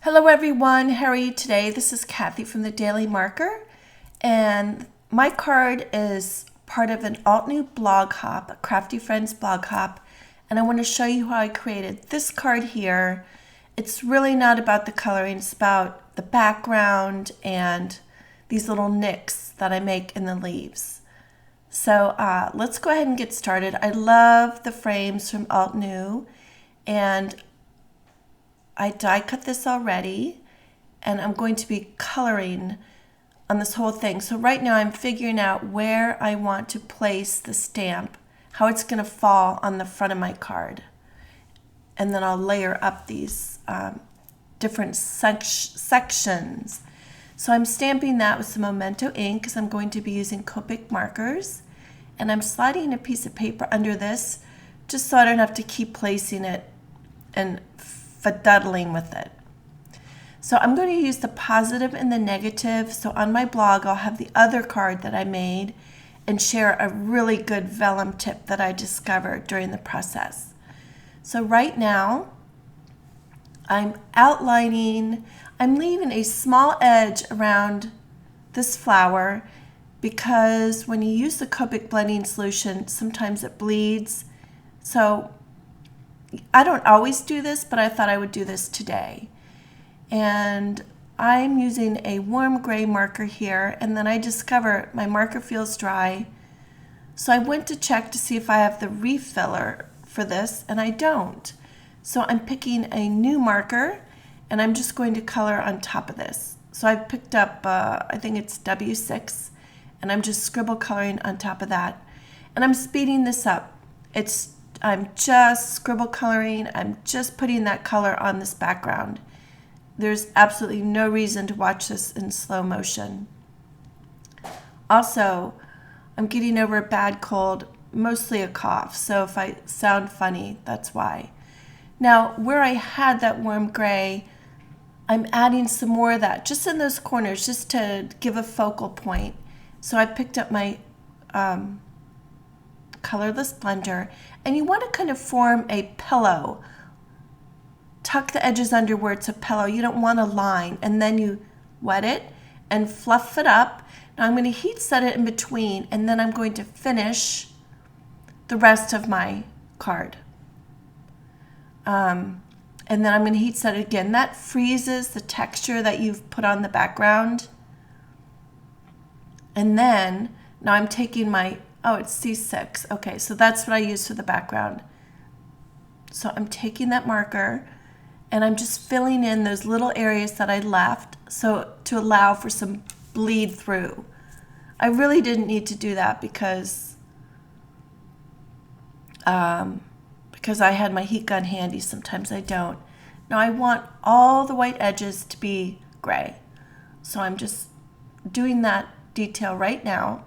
Hello everyone, how are you today? This is Kathy from the Daily Marker, and my card is part of an alt-new blog hop, a Crafty Friends blog hop, and I want to show you how I created this card here. It's really not about the coloring, it's about the background and these little nicks that I make in the leaves. So let's go ahead and get started. I love the frames from Alt New, and I die cut this already, and I'm going to be coloring on this whole thing. So right now I'm figuring out where I want to place the stamp, how it's going to fall on the front of my card. And then I'll layer up these different sections. So I'm stamping that with some Memento ink because I'm going to be using Copic markers. And I'm sliding a piece of paper under this just so I don't have to keep placing it and fiddling with it. So I'm going to use the positive and the negative. So on my blog, I'll have the other card that I made and share a really good vellum tip that I discovered during the process. So right now, I'm outlining, I'm leaving a small edge around this flower because when you use the Copic blending solution, sometimes it bleeds. So I don't always do this, but I thought I would do this today. And I'm using a warm gray marker here, and then I discover my marker feels dry. So I went to check to see if I have the refiller for this, and I don't. So I'm picking a new marker, and I'm just going to color on top of this. So I picked up, I think it's W6, and I'm just scribble coloring on top of that. And I'm speeding this up. I'm just scribble coloring. I'm just putting that color on this background. There's absolutely no reason to watch this in slow motion. Also, I'm getting over a bad cold, mostly a cough, so if I sound funny, that's why. Now, where I had that warm gray, I'm adding some more of that, just in those corners, just to give a focal point. So I picked up my colorless blender, and you want to kind of form a pillow. Tuck the edges under where it's a pillow. You don't want a line, and then you wet it and fluff it up. Now I'm going to heat set it in between, and then I'm going to finish the rest of my card. And then I'm going to heat set it again. That freezes the texture that you've put on the background. And then, now I'm taking my, oh, it's C6. Okay, so that's what I use for the background. So I'm taking that marker, and I'm just filling in those little areas that I left so to allow for some bleed through. I really didn't need to do that because I had my heat gun handy. Sometimes I don't. Now I want all the white edges to be gray. So I'm just doing that detail right now.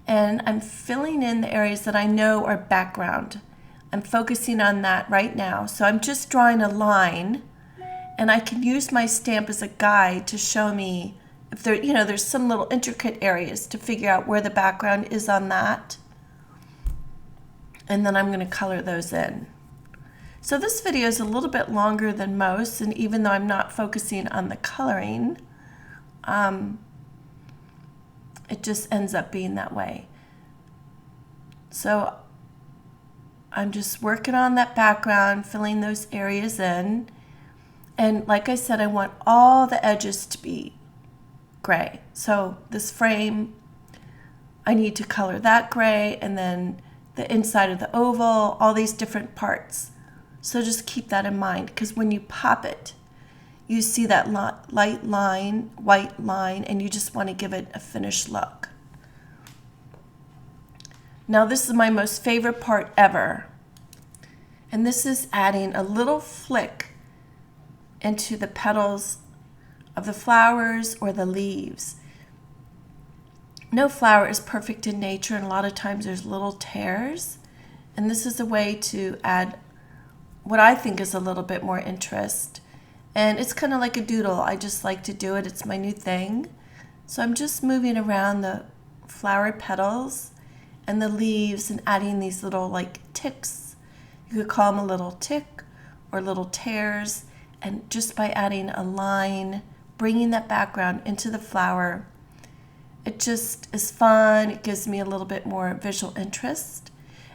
And I'm filling in the areas that I know are background. I'm focusing on that right now. So I'm just drawing a line, and I can use my stamp as a guide to show me if there's some little intricate areas to figure out where the background is on that. And then I'm going to color those in. So this video is a little bit longer than most, and even though I'm not focusing on the coloring, it just ends up being that way. So I'm just working on that background, filling those areas in. And like I said, I want all the edges to be gray. So this frame, I need to color that gray, and then the inside of the oval, all these different parts. So just keep that in mind, because when you pop it, you see that light line, white line, and you just want to give it a finished look. Now this is my most favorite part ever. And this is adding a little flick into the petals of the flowers or the leaves. No flower is perfect in nature, and a lot of times there's little tears. And this is a way to add what I think is a little bit more interest. And it's kind of like a doodle. I just like to do it. It's my new thing. So I'm just moving around the flower petals and the leaves and adding these little like ticks. You could call them a little tick or little tears. And just by adding a line, bringing that background into the flower, it just is fun. It gives me a little bit more visual interest.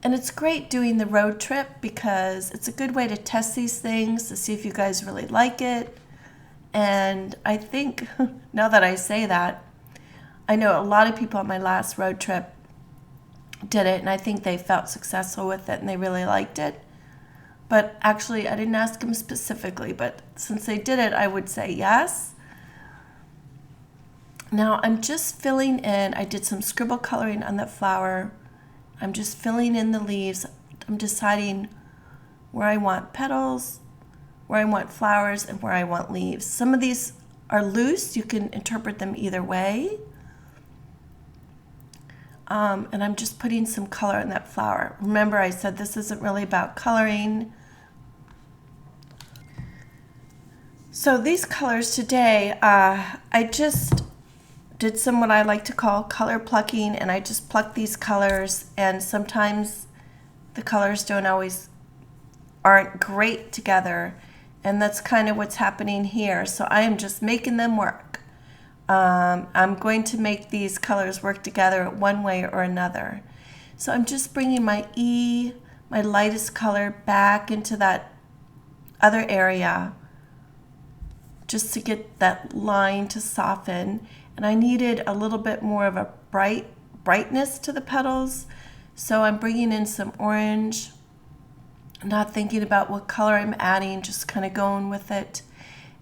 And it's great doing the road trip because it's a good way to test these things to see if you guys really like it. And I think, now that I say that, I know a lot of people on my last road trip did it, and I think they felt successful with it and they really liked it. But actually, I didn't ask them specifically, but since they did it, I would say yes. Now I'm just filling in, I did some scribble coloring on that flower. I'm just filling in the leaves. I'm deciding where I want petals, where I want flowers, and where I want leaves. Some of these are loose. You can interpret them either way. And I'm just putting some color in that flower. Remember, I said this isn't really about coloring. So these colors today, I just did some what I like to call color plucking, and I just plucked these colors, and sometimes the colors aren't great together, and that's kind of what's happening here. So I am just making them work. I'm going to make these colors work together one way or another. So I'm just bringing my my lightest color, back into that other area just to get that line to soften. And I needed a little bit more of a brightness to the petals. So I'm bringing in some orange, not thinking about what color I'm adding, just kind of going with it.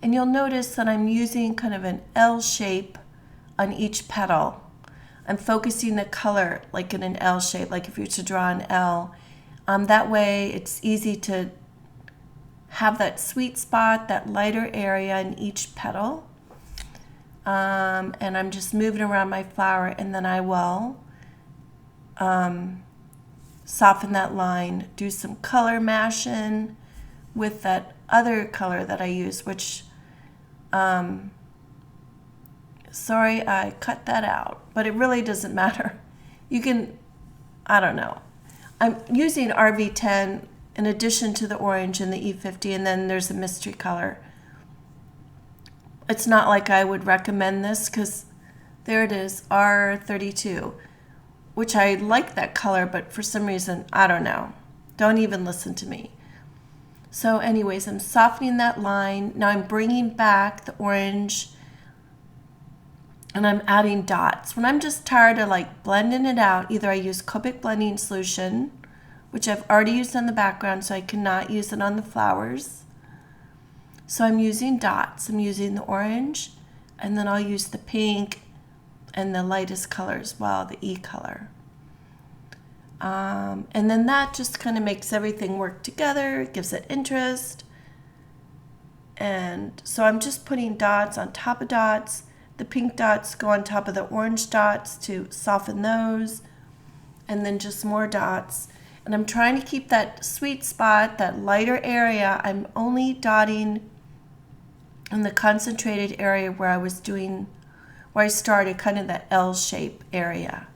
And you'll notice that I'm using kind of an L shape on each petal. I'm focusing the color like in an L shape, like if you were to draw an L. That way it's easy to have that sweet spot, that lighter area in each petal. And I'm just moving around my flower, and then I will soften that line, do some color mashing with that other color that I use, which, sorry, I cut that out, but it really doesn't matter. You can, I don't know. I'm using RV10 in addition to the orange and the E50, and then there's a mystery color. It's not like I would recommend this because there it is, R32, which I like that color, but for some reason, I don't know. Don't even listen to me. So anyways, I'm softening that line. Now I'm bringing back the orange and I'm adding dots. When I'm just tired of like blending it out, either I use Copic blending solution, which I've already used on the background, so I cannot use it on the flowers. So I'm using dots. I'm using the orange, and then I'll use the pink and the lightest color as well, the E color. And then that just kind of makes everything work together, gives it interest. And so I'm just putting dots on top of dots. The pink dots go on top of the orange dots to soften those, and then just more dots. And I'm trying to keep that sweet spot, that lighter area. I'm only dotting in the concentrated area where I started, kind of that L shape area.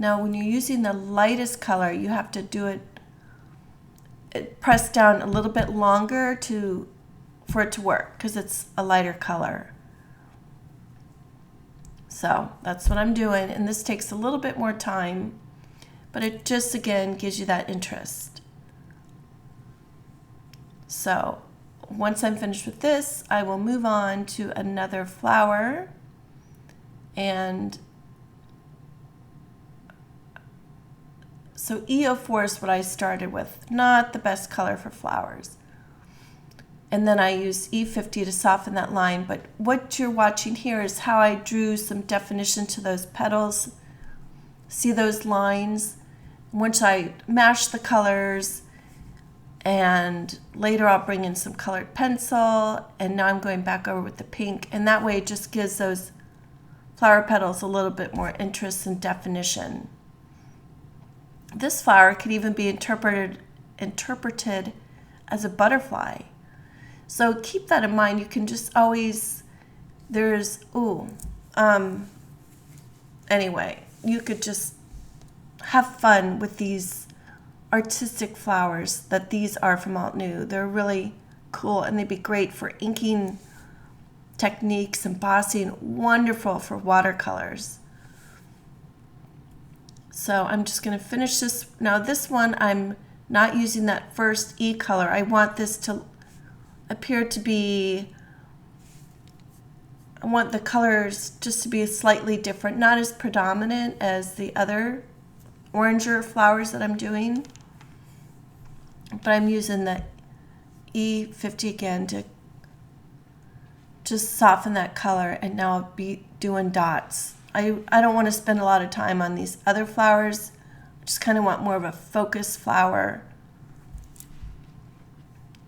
Now when you're using the lightest color, you have to do it press down a little bit longer for it to work, because it's a lighter color. So that's what I'm doing, and this takes a little bit more time, but it just again gives you that interest. So once I'm finished with this, I will move on to another flower. And so E04 is what I started with, not the best color for flowers. And then I use E50 to soften that line. But what you're watching here is how I drew some definition to those petals. See those lines? Once I mash the colors, and later I'll bring in some colored pencil, and now I'm going back over with the pink, and that way it just gives those flower petals a little bit more interest and definition. This flower could even be interpreted as a butterfly. So keep that in mind. You can just always, anyway, you could just have fun with these artistic flowers that these are from Alt New. They're really cool, and they'd be great for inking techniques, embossing, wonderful for watercolors. So I'm just going to finish this. Now this one, I'm not using that first E color. I want this to appear to be, I want the colors just to be slightly different, not as predominant as the other oranger flowers that I'm doing. But I'm using the E50 again to just soften that color, and now I'll be doing dots. I don't want to spend a lot of time on these other flowers. I just kind of want more of a focused flower,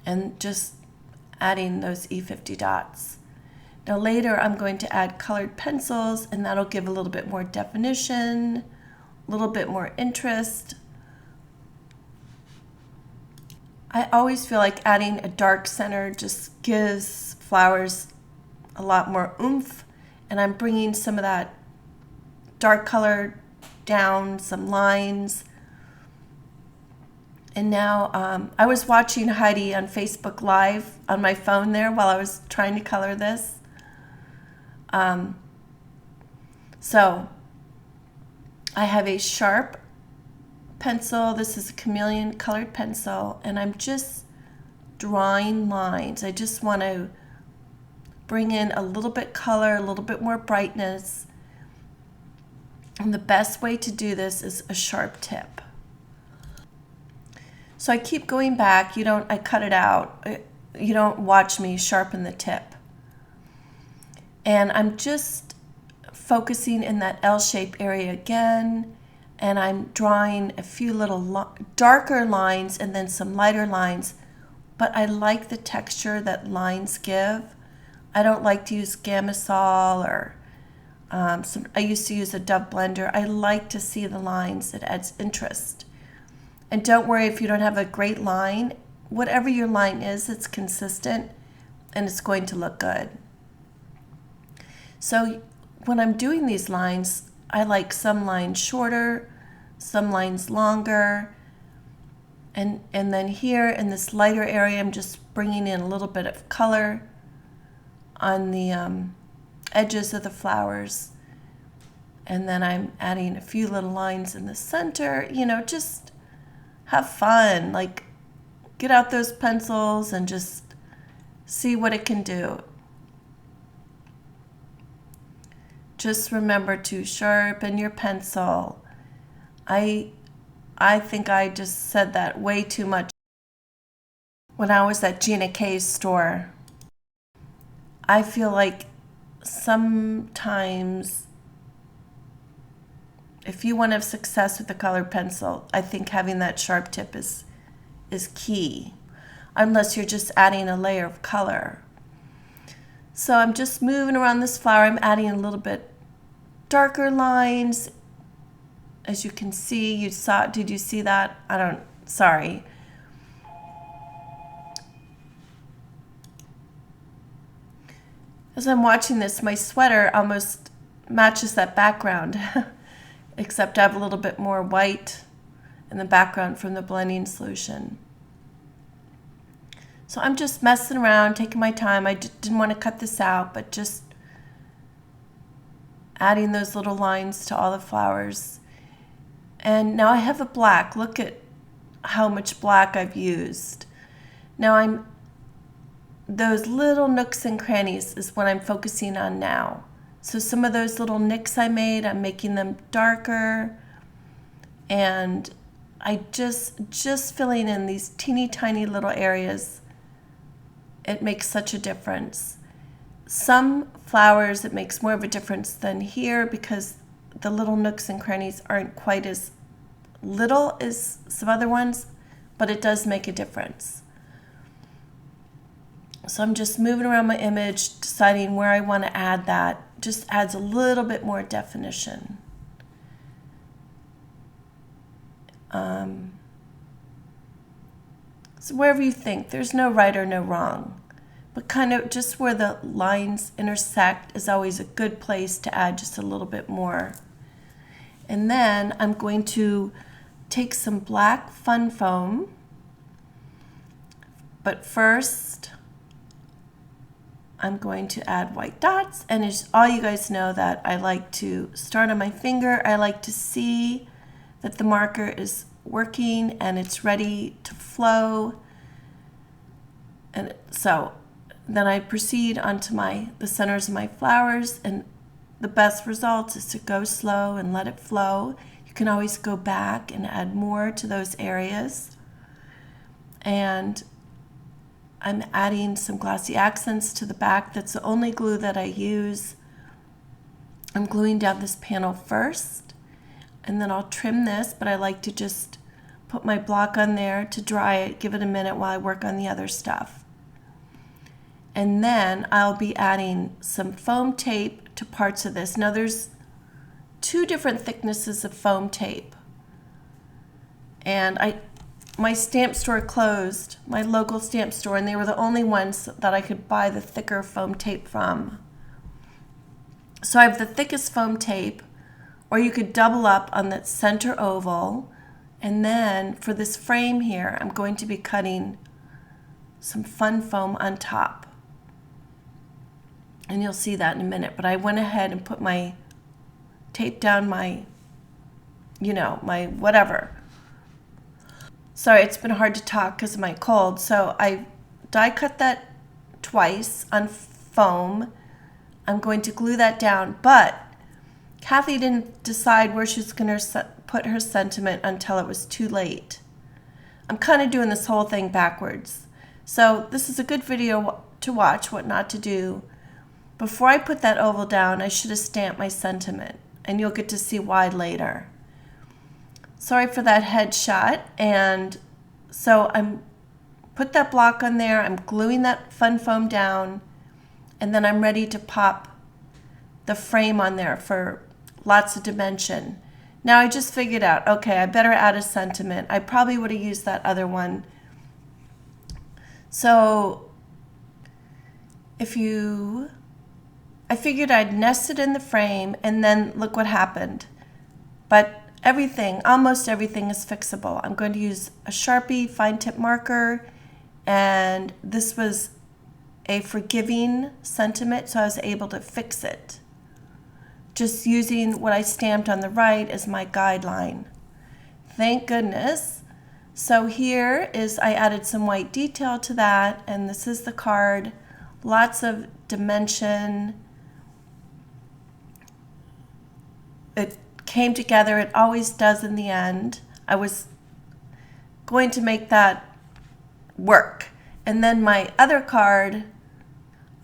and just adding those E50 dots. Now later I'm going to add colored pencils, and that'll give a little bit more definition, a little bit more interest. I always feel like adding a dark center just gives flowers a lot more oomph, and I'm bringing some of that dark color down, some lines. And now I was watching Heidi on Facebook Live on my phone there while I was trying to color this. So I have a sharp pencil. This is a chameleon colored pencil, and I'm just drawing lines. I just want to bring in a little bit color, a little bit more brightness. And the best way to do this is a sharp tip. So I keep going back. I cut it out. You don't watch me sharpen the tip. And I'm just focusing in that L-shape area again. And I'm drawing a few little darker lines and then some lighter lines. But I like the texture that lines give. I don't like to use Gamma-Sol or I used to use a Dove blender. I like to see the lines. It adds interest. And don't worry if you don't have a great line. Whatever your line is, it's consistent and it's going to look good. So when I'm doing these lines, I like some lines shorter, some lines longer. And then here in this lighter area, I'm just bringing in a little bit of color on the edges of the flowers. And then I'm adding a few little lines in the center, just have fun. Like, get out those pencils and just see what it can do. Just remember to sharpen your pencil. I think I just said that way too much when I was at Gina K's store. I feel like sometimes if you want to have success with the colored pencil, I think having that sharp tip is key, unless you're just adding a layer of color. So I'm just moving around this flower. I'm adding a little bit darker lines. As you can see, did you see that? Sorry. As I'm watching this, my sweater almost matches that background, except I have a little bit more white in the background from the blending solution. So I'm just messing around, taking my time. I didn't want to cut this out, but just adding those little lines to all the flowers. And now I have a black. Look at how much black I've used. Now those little nooks and crannies is what I'm focusing on now. So some of those little nicks I made, I'm making them darker. And I just filling in these teeny tiny little areas. It makes such a difference. Some flowers, it makes more of a difference than here because the little nooks and crannies aren't quite as little as some other ones, but it does make a difference. So I'm just moving around my image, deciding where I want to add that. Just adds a little bit more definition. So wherever you think, there's no right or no wrong, but kind of just where the lines intersect is always a good place to add just a little bit more. And then I'm going to take some black fun foam, But first, I'm going to add white dots, and as all you guys know that I like to start on my finger. I like to see that the marker is working and it's ready to flow. And so then I proceed onto the centers of my flowers, and the best results is to go slow and let it flow. You can always go back and add more to those areas. And I'm adding some glossy accents to the back. That's the only glue that I use. I'm gluing down this panel first, and then I'll trim this, but I like to just put my block on there to dry it, give it a minute while I work on the other stuff. And then I'll be adding some foam tape to parts of this. Now there's 2 different thicknesses of foam tape. And my stamp store closed, my local stamp store, and they were the only ones that I could buy the thicker foam tape from. So I have the thickest foam tape, or you could double up on the center oval. And then for this frame here, I'm going to be cutting some fun foam on top. And you'll see that in a minute. But I went ahead and put my tape down my whatever. Sorry, it's been hard to talk because of my cold. So I die cut that twice on foam. I'm going to glue that down, but Kathy didn't decide where she's going to put her sentiment until it was too late. I'm kind of doing this whole thing backwards. So this is a good video to watch, what not to do. Before I put that oval down, I should have stamped my sentiment, and you'll get to see why later. Sorry for that headshot. And so I'm put that block on there, I'm gluing that fun foam down, and then I'm ready to pop the frame on there for lots of dimension. Now I just figured out, okay, I better add a sentiment. I probably would have used that other one. So I figured I'd nest it in the frame, and then look what happened. But almost everything is fixable. I'm going to use a Sharpie fine tip marker, and this was a forgiving sentiment, so I was able to fix it. Just using what I stamped on the right as my guideline. Thank goodness. So here I added some white detail to that, and this is the card. Lots of dimension. It came together. It always does in the end. I was going to make that work. And then my other card,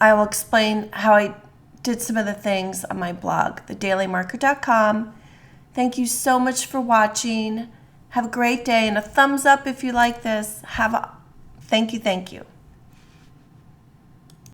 I will explain how I did some of the things on my blog, thedailymarker.com. Thank you so much for watching. Have a great day, and a thumbs up if you like this. Thank you.